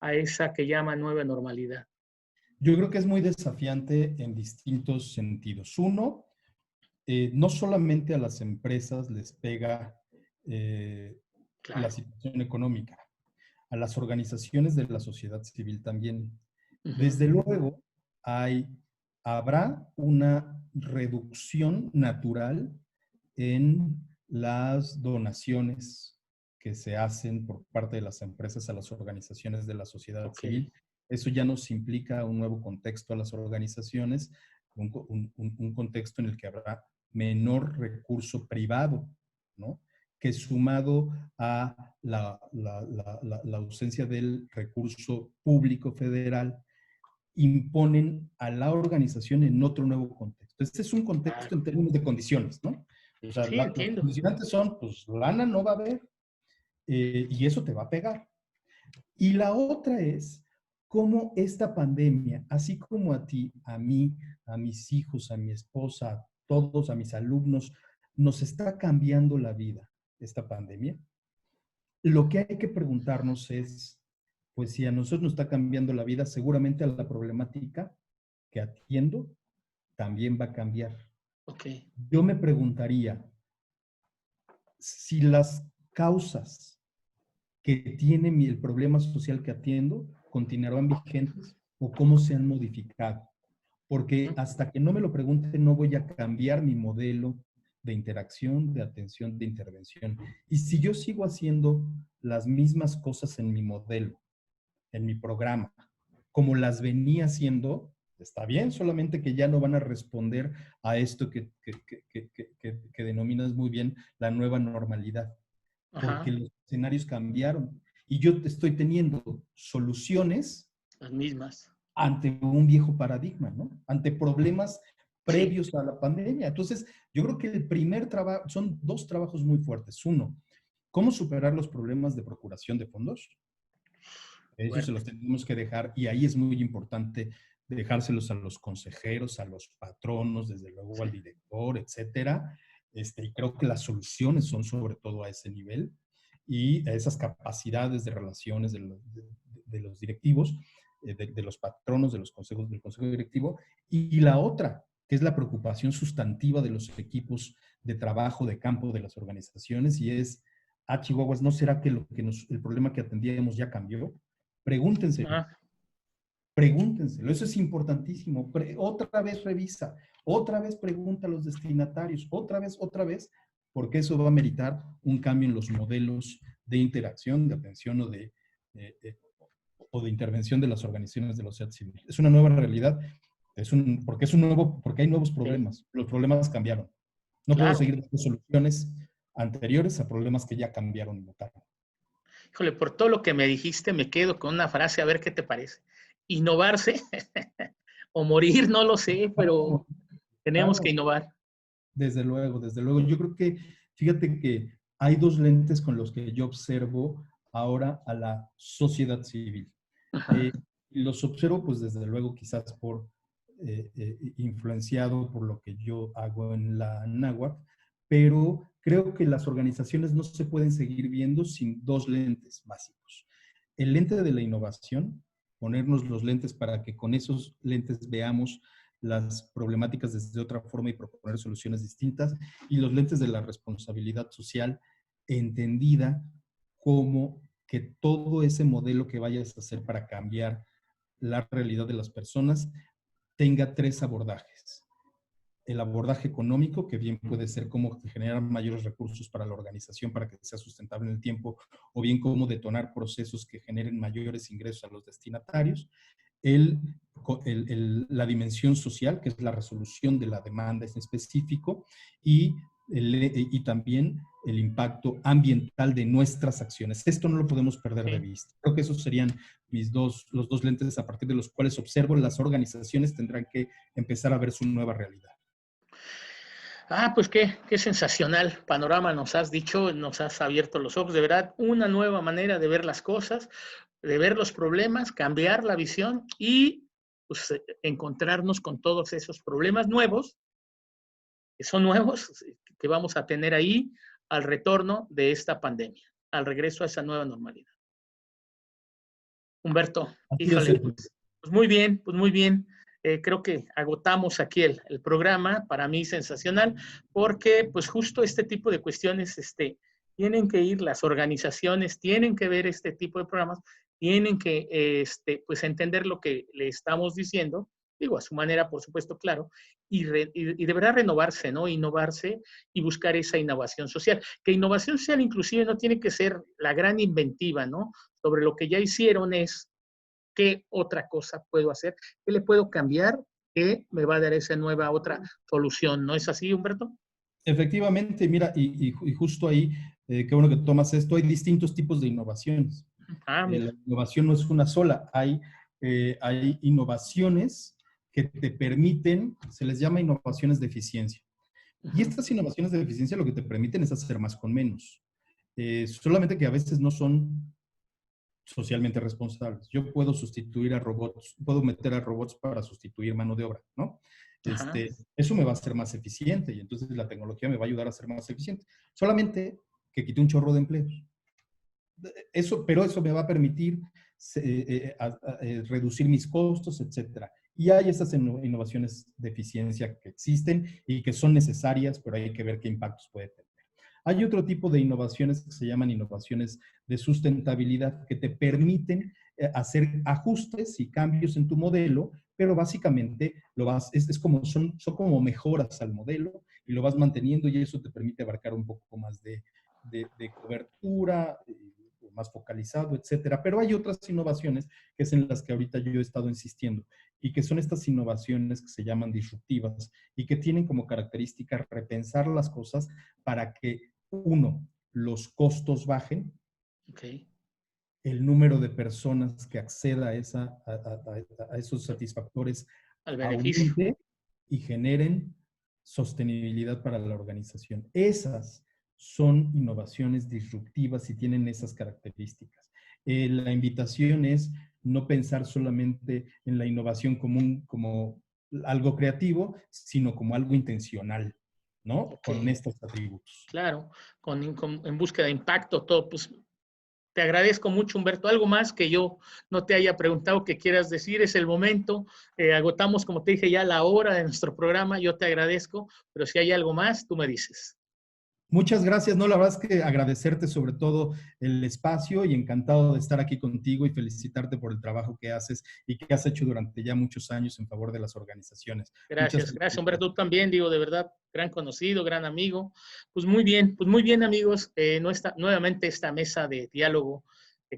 a esa que llama nueva normalidad? Yo creo que es muy desafiante en distintos sentidos. Uno, no solamente a las empresas les pega la Claro. situación económica, a las organizaciones de la sociedad civil también. Uh-huh. Desde luego, habrá una reducción natural en las donaciones que se hacen por parte de las empresas a las organizaciones de la sociedad Ok. civil. Eso ya nos implica un nuevo contexto a las organizaciones, un contexto en el que habrá menor recurso privado, ¿no? Que sumado a la ausencia del recurso público federal, imponen a la organización en otro nuevo contexto. Este es un contexto Claro. en términos de condiciones, ¿no? O sea, Sí, los entiendo. condicionantes son, pues, lana no va a haber, y eso te va a pegar. Y la otra es cómo esta pandemia, así como a ti, a mí, a mis hijos, a mi esposa, a todos, a mis alumnos, nos está cambiando la vida esta pandemia. Lo que hay que preguntarnos es, pues si a nosotros nos está cambiando la vida, seguramente a la problemática que atiendo también va a cambiar. Ok. Yo me preguntaría si las causas que tiene el problema social que atiendo continuarán vigentes o cómo se han modificado. Porque hasta que no me lo pregunte, no voy a cambiar mi modelo de interacción, de atención, de intervención. Y si yo sigo haciendo las mismas cosas en mi modelo, en mi programa, como las venía haciendo, está bien, solamente que ya no van a responder a esto que denominas muy bien la nueva normalidad, porque Ajá. los escenarios cambiaron y yo estoy teniendo soluciones Las mismas. ante un viejo paradigma, ¿no? Ante problemas Sí. previos a la pandemia. Entonces, yo creo que el primer trabajo, son dos trabajos muy fuertes. Uno, cómo superar los problemas de procuración de fondos. Eso se Fuerte. los tenemos que dejar y ahí es muy importante dejárselos a los consejeros, a los patronos, desde luego al Sí. director, etcétera. Y creo que las soluciones son sobre todo a ese nivel y a esas capacidades de relaciones de los directivos, de los patronos, de los consejos, del consejo directivo. Y la otra, que es la preocupación sustantiva de los equipos de trabajo de campo de las organizaciones y es, Chihuahuas, ¿no será que, el problema que atendíamos ya cambió? Pregúntenselo, Ah, pregúntenselo, eso es importantísimo. Otra vez revisa, otra vez pregunta a los destinatarios, otra vez, porque eso va a meritar un cambio en los modelos de interacción, de atención o de intervención de las organizaciones de la sociedad civil. Es una nueva realidad, porque hay nuevos sí. problemas. Los problemas cambiaron. No puedo Claro. seguir dando soluciones anteriores a problemas que ya cambiaron y mutaron. Híjole, por todo lo que me dijiste, me quedo con una frase, a ver qué te parece. Innovarse o morir, no lo sé, pero tenemos que Claro, innovar. desde luego, desde luego. Yo creo que, fíjate que hay dos lentes con los que yo observo ahora a la sociedad civil. Ajá. Eh, los observo, pues desde luego, quizás influenciado por lo que yo hago en la náhuatl, pero creo que las organizaciones no se pueden seguir viendo sin dos lentes básicos. El lente de la innovación, ponernos los lentes para que con esos lentes veamos las problemáticas desde otra forma y proponer soluciones distintas, y los lentes de la responsabilidad social entendida como que todo ese modelo que vayas a hacer para cambiar la realidad de las personas tenga tres abordajes. El abordaje económico, que bien puede ser cómo generar mayores recursos para la organización para que sea sustentable en el tiempo, o bien cómo detonar procesos que generen mayores ingresos a los destinatarios. La dimensión social, que es la resolución de la demanda en específico, y también el impacto ambiental de nuestras acciones. Esto no lo podemos perder de Sí. vista. Creo que esos serían los dos lentes a partir de los cuales observo las organizaciones tendrán que empezar a ver su nueva realidad. Ah, pues qué sensacional panorama nos has dicho, nos has abierto los ojos, de verdad, una nueva manera de ver las cosas, de ver los problemas, cambiar la visión y pues, encontrarnos con todos esos problemas nuevos, que son nuevos, que vamos a tener ahí al retorno de esta pandemia, al regreso a esa nueva normalidad. Humberto, Así es, híjole, Sergio. pues muy bien, pues muy bien. Creo que agotamos aquí el programa, para mí sensacional, porque pues justo este tipo de cuestiones tienen que ir, las organizaciones tienen que ver este tipo de programas, tienen que pues entender lo que le estamos diciendo, digo, a su manera, por supuesto, claro, y de verdad renovarse, ¿no? Innovarse y buscar esa innovación social. Que innovación social inclusive no tiene que ser la gran inventiva, ¿no? Sobre lo que ya hicieron es qué otra cosa puedo hacer, qué le puedo cambiar, que me va a dar esa nueva otra solución. ¿No es así, Humberto? Efectivamente, mira, y justo ahí, qué bueno que tomas esto, hay distintos tipos de innovaciones. Ah, La mira. innovación no es una sola, hay innovaciones que te permiten, se les llama innovaciones de eficiencia. Y Uh-huh. estas innovaciones de eficiencia lo que te permiten es hacer más con menos. solamente que a veces no son socialmente responsables. Yo puedo sustituir a robots, puedo meter a robots para sustituir mano de obra, ¿no? Ajá. Eso me va a hacer más eficiente y entonces la tecnología me va a ayudar a ser más eficiente. Solamente que quite un chorro de empleos. Pero eso me va a permitir reducir mis costos, etcétera. Y hay esas innovaciones de eficiencia que existen y que son necesarias, pero hay que ver qué impactos puede tener. Hay otro tipo de innovaciones que se llaman innovaciones de sustentabilidad que te permiten hacer ajustes y cambios en tu modelo, pero básicamente es como, son como mejoras al modelo y lo vas manteniendo y eso te permite abarcar un poco más de cobertura, más focalizado, etcétera. Pero hay otras innovaciones que es en las que ahorita yo he estado insistiendo y que son estas innovaciones que se llaman disruptivas y que tienen como característica repensar las cosas para que, uno, los costos bajen, Ok. el número de personas que acceda a esos satisfactores Al beneficio. aumente y generen sostenibilidad para la organización. Esas son innovaciones disruptivas y tienen esas características. La invitación es no pensar solamente en la innovación como algo creativo, sino como algo intencional, ¿no? Ok. Con estos atributos. Claro, en búsqueda de impacto, todo, pues te agradezco mucho, Humberto. Algo más que yo no te haya preguntado que quieras decir, es el momento. Agotamos, como te dije, ya la hora de nuestro programa. Yo te agradezco, pero si hay algo más, tú me dices. Muchas gracias. No, la verdad es que agradecerte sobre todo el espacio y encantado de estar aquí contigo y felicitarte por el trabajo que haces y que has hecho durante ya muchos años en favor de las organizaciones. Muchas Gracias, Humberto. felicidades. Tú también, digo, de verdad, gran conocido, gran amigo. Pues muy bien, amigos. Nuevamente esta mesa de diálogo,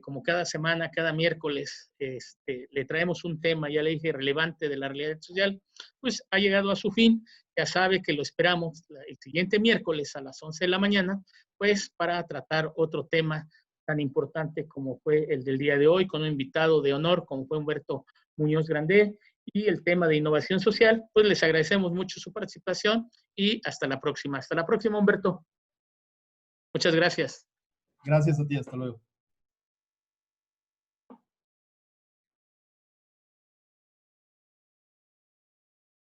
como cada semana, cada miércoles, le traemos un tema, ya le dije, relevante de la realidad social, pues ha llegado a su fin. Ya sabe que lo esperamos el siguiente miércoles a las 11 de la mañana, pues para tratar otro tema tan importante como fue el del día de hoy, con un invitado de honor como fue Humberto Muñoz Grandé, y el tema de innovación social. Pues les agradecemos mucho su participación y hasta la próxima. Hasta la próxima, Humberto. Muchas gracias. Gracias a ti. Hasta luego.